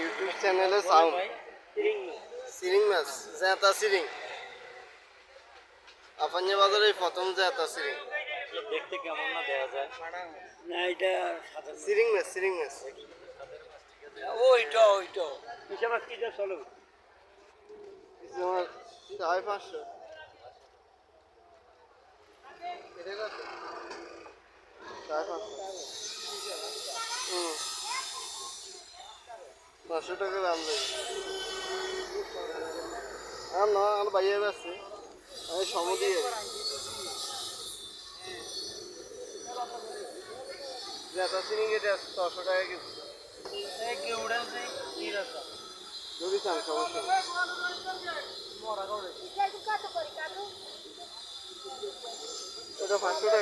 YouTube চ্যানেলে sound সিরিং মাছ জ্যাতা সিরিং আফাঞ্জা বাজারে প্রথম জ্যাতা সিরিং দেখতে কেমন না দেওয়া যায় না এটা সিরিং মাছ ওইটা হিসাব কি যা চলো আমার 550 এটা কত 500 টাকা দাম দেয় আর না আমার বাইরে আছে আমি সমুদ্রে জ্যাতা সিরিং এটা 600 টাকা কেজি যদি চান সমস্যা ওটা 500 টাকা